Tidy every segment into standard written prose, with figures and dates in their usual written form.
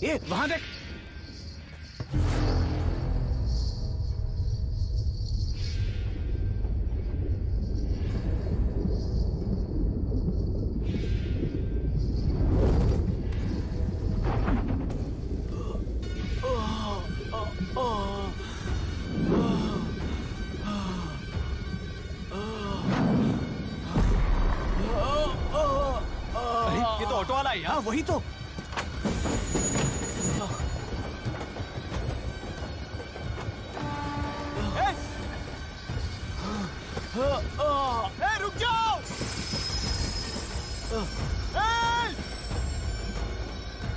ये वहां देख। अरे ये तो ऑटो वाला है यार। वही तो। रुक जाओ।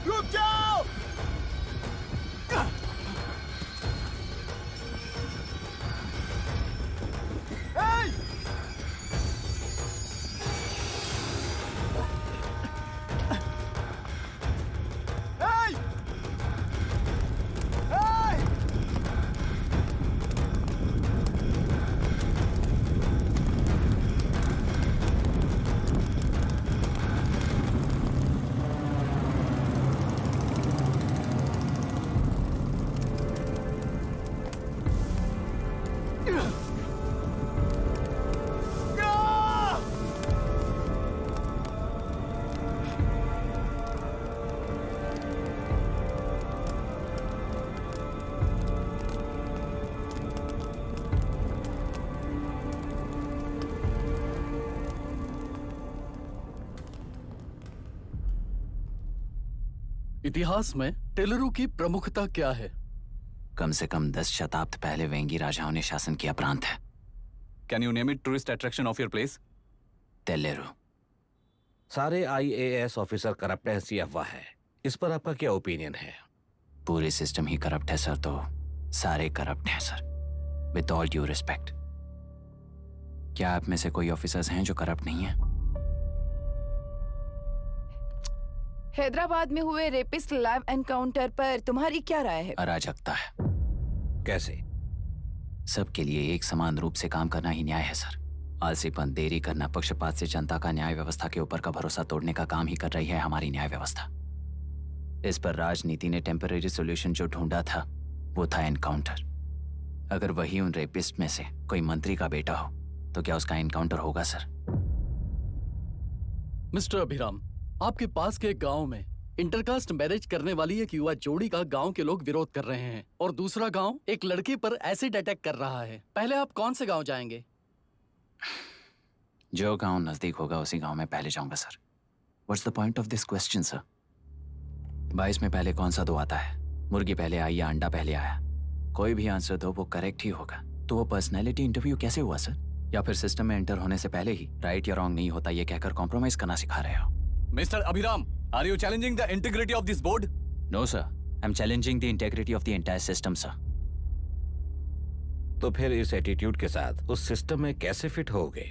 रुक जाओ। इतिहास में टेलरू की प्रमुखता क्या है? कम से कम 10 शताब्द पहले वेंगी राजाओं ने शासन किया प्रांत है। Can you name it tourist attraction of your place? टेलेरू। सारे IAS ऑफिसर करप्ट है, ऐसी अफवाह है। इस पर आपका क्या ओपिनियन है? पूरे सिस्टम ही करप्ट है सर, तो सारे करप्ट हैं sir, with all due respect. क्या आप में से कोई ऑफिसर्स हैं जो करप्ट नहीं है? हैदराबाद में हुए रेपिस्ट लाइव एनकाउंटर पर तुम्हारी क्या राय है? अराजकता है। कैसे? सबके लिए एक समान रूप से काम करना ही न्याय है सर। आलसीपन, देरी करना, पक्षपात से जनता का न्याय व्यवस्था के ऊपर का भरोसा तोड़ने का काम ही कर रही है हमारी न्याय व्यवस्था। इस पर राजनीति ने टेम्पररी सोल्यूशन जो ढूंढा था वो था एनकाउंटर। अगर वही उन रेपिस्ट में से कोई मंत्री का बेटा हो तो क्या उसका एनकाउंटर होगा सर? मिस्टर अभिराम, आपके पास के गांव में इंटरकास्ट मैरिज करने वाली एक युवा जोड़ी का गांव के लोग विरोध कर रहे हैं और दूसरा गांव एक लड़के पर एसिड अटैक कर रहा है। पहले आप कौन से गांव जाएंगे? जो गांव नजदीक होगा उसी गांव में पहले जाऊंगा sir. What's the point of this question sir? 22 में पहले कौन सा दो आता है? मुर्गी पहले आई या अंडा पहले आया? कोई भी आंसर दो, वो करेक्ट ही होगा। तो वो पर्सनैलिटी इंटरव्यू कैसे हुआ सर? या फिर सिस्टम में एंटर होने से पहले ही राइट या रॉन्ग नहीं होता ये कहकर कॉम्प्रोमाइज करना सिखा रहे हो? Mister Abhiram, are you challenging the integrity of this board? No sir, I am challenging the integrity of the entire system sir. तो फिर इस एटीट्यूड के साथ उस सिस्टम में कैसे फिट होगे?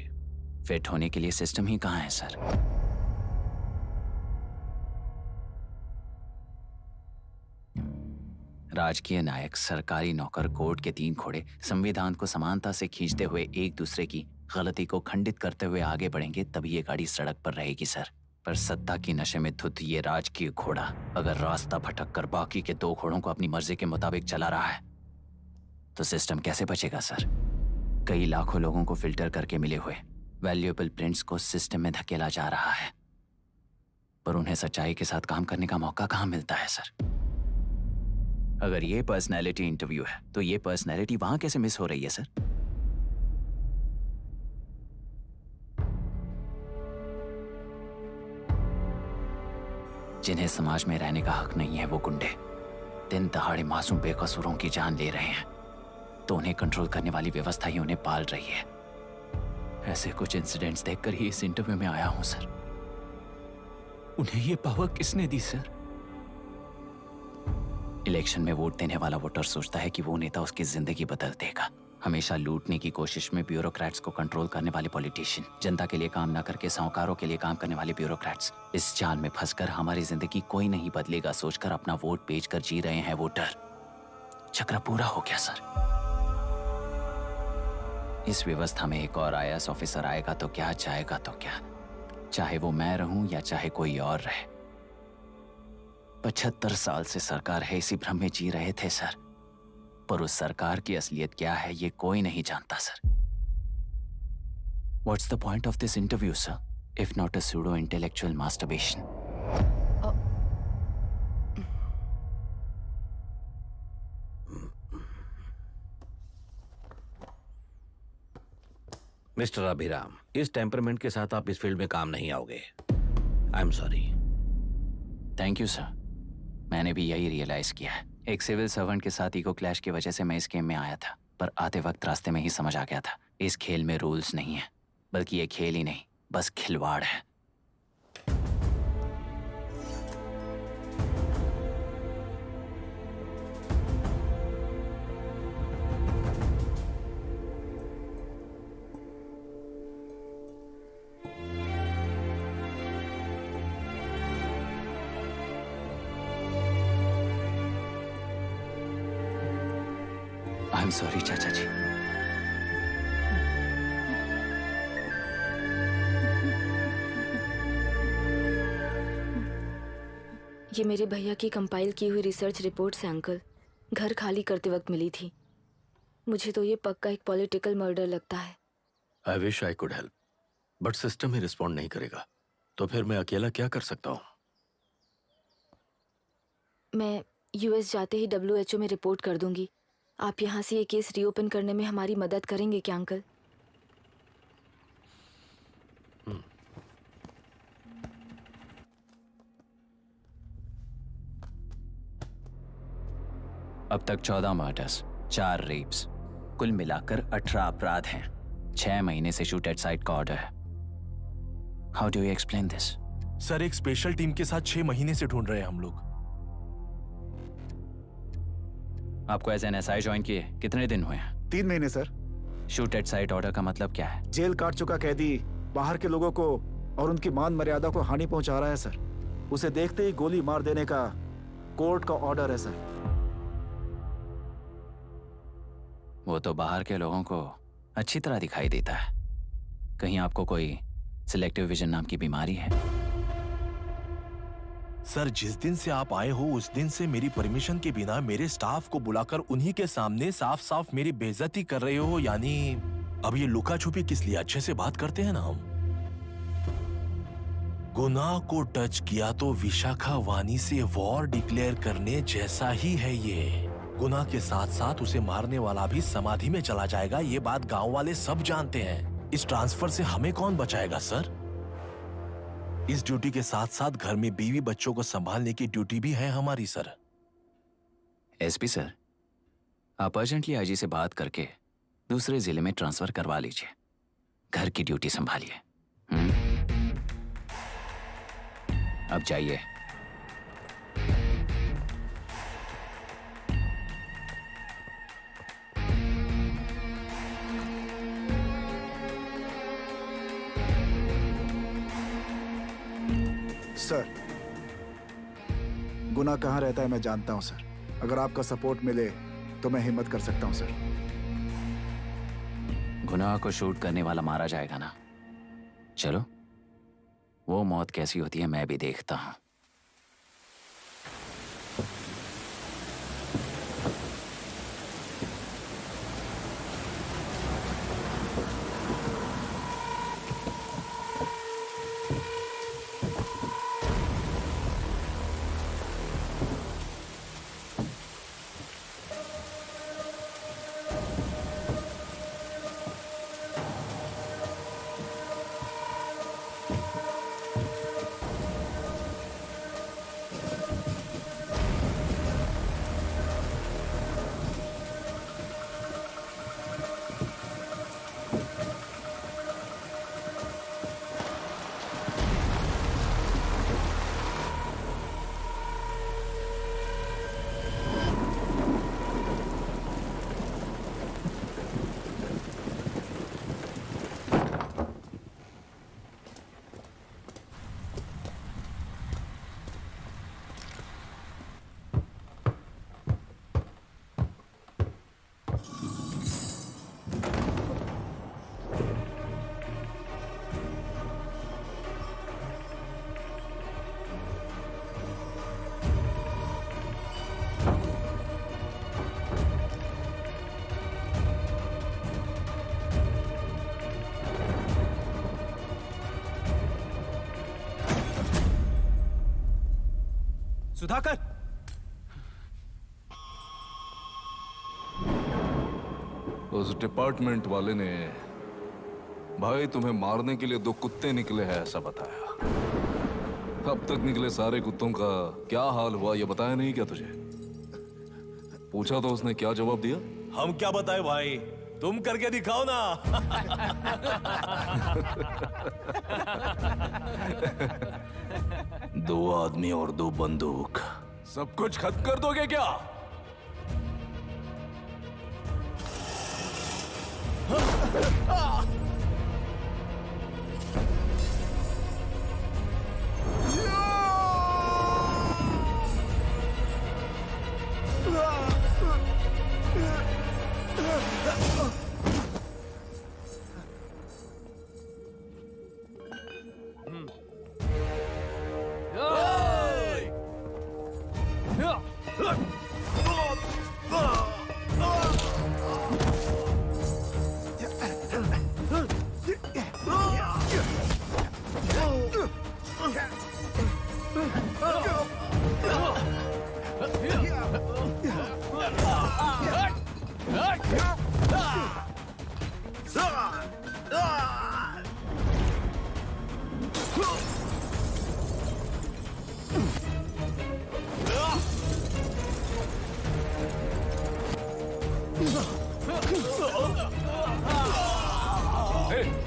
फिट होने के लिए सिस्टम ही कहाँ है सर? राजकीय नायक, सरकारी नौकर, कोर्ट के 3 घोड़े संविधान को समानता से खींचते हुए एक दूसरे की गलती को खंडित करते हुए आगे बढ़ेंगे तभी ये गाड़ी सड़क पर रहेगी सर। पर सत्ता की नशे में धुत ये राजकीय घोड़ा अगर रास्ता भटक कर बाकी के 2 घोड़ों को अपनी मर्जी के मुताबिक चला रहा है तो सिस्टम कैसे बचेगा सर? कई लाखों लोगों को फिल्टर करके मिले हुए वैल्यूएबल प्रिंट्स को सिस्टम में धकेला जा रहा है, पर उन्हें सच्चाई के साथ काम करने का मौका कहां मिलता है सर? अगर ये पर्सनैलिटी इंटरव्यू है तो ये पर्सनैलिटी वहां कैसे मिस हो रही है सर? जिन्हें समाज में रहने का हक नहीं है वो गुंडे दिन दहाड़े मासूम बेकसूरों की जान ले रहे हैं, तो उन्हें कंट्रोल करने वाली व्यवस्था ही उन्हें पाल रही है। ऐसे कुछ इंसिडेंट्स देखकर ही इस इंटरव्यू में आया हूं सर। उन्हें ये पावर किसने दी सर? इलेक्शन में वोट देने वाला वोटर सोचता है कि वो नेता उसकी जिंदगी बदल देगा। हमेशा लूटने की कोशिश में ब्यूरोक्रेट्स को कंट्रोल करने वाले पॉलिटिशियन, जनता के लिए काम न करके साहूकारों के लिए काम करने वाले ब्यूरोक्रेट्स, इस जाल में फंसकर हमारी जिंदगी कोई नहीं बदलेगा सोचकर अपना वोट बेचकर जी रहे हैं वोटर। चक्र पूरा हो गया सर। इस व्यवस्था में एक और IAS ऑफिसर आएगा तो क्या, जाएगा तो क्या, चाहे वो मैं रहूं या चाहे कोई और रहे। 75 साल से सरकार है इसी भ्रम में जी रहे थे सर, पर उस सरकार की असलियत क्या है ये कोई नहीं जानता sir. What's the point of this interview, sir, if not a pseudo-intellectual masturbation? Mister Abhiram, इस टेम्परमेंट के साथ आप इस फील्ड में काम नहीं आओगे। I am sorry. Thank you sir. मैंने भी यही रियलाइज किया है। एक सिविल सर्वेंट के साथ ईगो क्लैश की वजह से मैं इस गेम में आया था, पर आते वक्त रास्ते में ही समझ आ गया था इस खेल में रूल्स नहीं है, बल्कि ये खेल ही नहीं बस खिलवाड़ है। आई एम सॉरी चाचा जी। ये मेरे भैया की कंपाइल की हुई रिसर्च रिपोर्ट से अंकल, घर खाली करते वक्त मिली थी। मुझे तो ये पक्का एक पॉलिटिकल मर्डर लगता है। I wish I could help, but system he respond नहीं करेगा, तो फिर मैं अकेला क्या कर सकता हूँ? मैं यूएस जाते ही WHO में रिपोर्ट कर दूंगी। आप यहाँ से ये केस रीओपन करने में हमारी मदद करेंगे क्या अंकल? अब तक 14 मर्डर्स, 4 रेप्स, कुल मिलाकर 18 अपराध हैं। 6 महीने से शूट एट साइट का ऑर्डर है। How do you explain this? Sir, एक स्पेशल टीम के साथ 6 महीने से ढूंढ रहे हैं हम लोग। आपको एज एन SI ज्वाइन किए कितने दिन हुए हैं? 3 महीने sir. Shoot at site order का मतलब क्या है? जेल काट चुका कैदी बाहर के लोगों को और उनकी मान मर्यादा को हानि पहुंचा रहा है सर। उसे देखते ही गोली मार देने का कोर्ट का ऑर्डर है सर। वो तो बाहर के लोगों को अच्छी तरह दिखाई देता है। कहीं आपको कोई सिलेक्टिव विजन नाम की बीमारी है? सर, जिस दिन से आप आए हो उस दिन से मेरी परमिशन के बिना मेरे स्टाफ को बुलाकर उन्हीं के सामने साफ साफ मेरी बेइज्जती कर रहे हो। यानी अब ये लुका छुपी किस लिए? अच्छे से बात करते हैं ना हम। गुनाह को टच किया तो विशाखा वानी से वॉर डिक्लेयर करने जैसा ही है ये। गुनाह के साथ साथ उसे मारने वाला भी समाधि में चला जाएगा। ये बात गांव वाले सब जानते हैं। इस ट्रांसफर से हमें कौन बचाएगा सर? इस ड्यूटी के साथ साथ घर में बीवी बच्चों को संभालने की ड्यूटी भी है हमारी सर। SP सर, आप अर्जेंटली IG से बात करके दूसरे जिले में ट्रांसफर करवा लीजिए। घर की ड्यूटी संभालिए। अब जाइए। सर, गुनाह कहाँ रहता है मैं जानता हूं सर। अगर आपका सपोर्ट मिले तो मैं हिम्मत कर सकता हूं सर। गुनाह को शूट करने वाला मारा जाएगा ना? चलो, वो मौत कैसी होती है मैं भी देखता हूं। सुधाकर, उस डिपार्टमेंट वाले ने भाई तुम्हें मारने के लिए 2 कुत्ते निकले हैं ऐसा बताया। अब तक निकले सारे कुत्तों का क्या हाल हुआ ये बताया नहीं क्या तुझे? पूछा तो उसने क्या जवाब दिया? हम क्या बताए भाई, तुम करके दिखाओ ना। 2 आदमी और 2 बंदूक, सब कुछ खत्म कर दोगे क्या?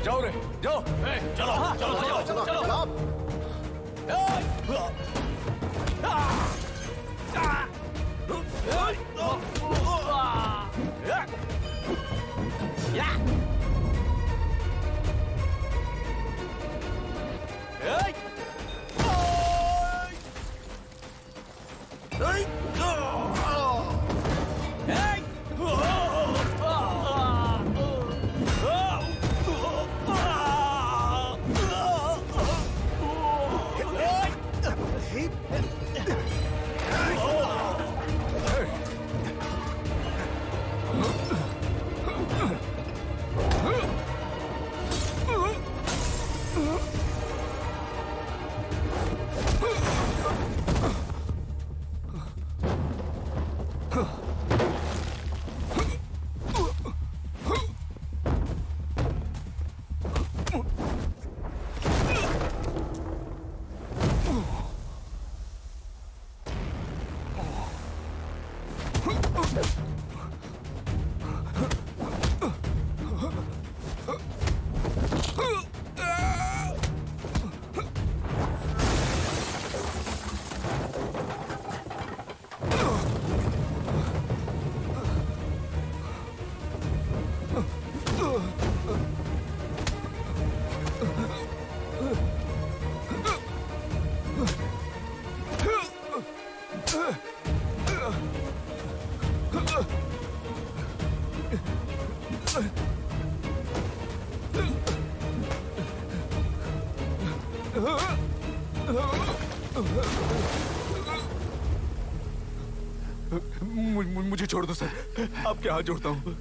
जाओ रे, जाओ। चलो। मुझे छोड़ दो सर, आपके हाथ जोड़ता हूँ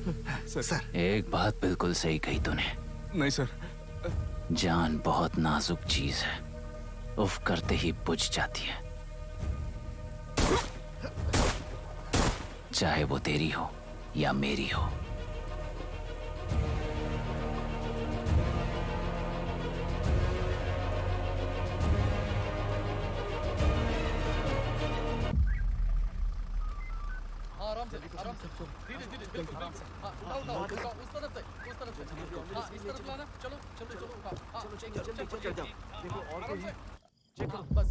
सर। एक बात बिल्कुल सही कही तूने। नहीं सर। जान बहुत नाजुक चीज है, उफ करते ही बुझ जाती है, चाहे वो तेरी हो या मेरी हो। आराम से धीरे बिल्कुल आराम से। उठाओ उस तरफ से। हाँ, इस तरफ लाना। चलो उठाओ। हाँ, जल्दी चल जाओ। देखो और कोई है, चेक करो बस।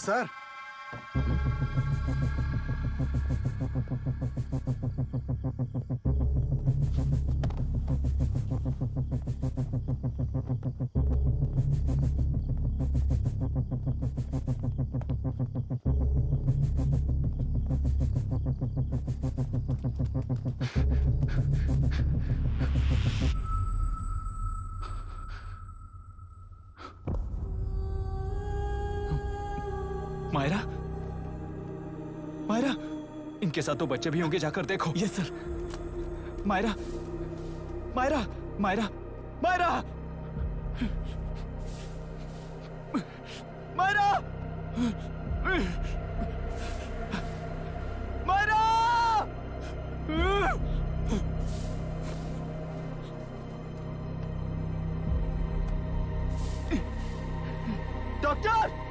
सर, मायरा, मायरा, इनके साथ तो बच्चे भी होंगे, जाकर देखो। Yes sir. Myra, Myra Myra Myra Myra Myra doctor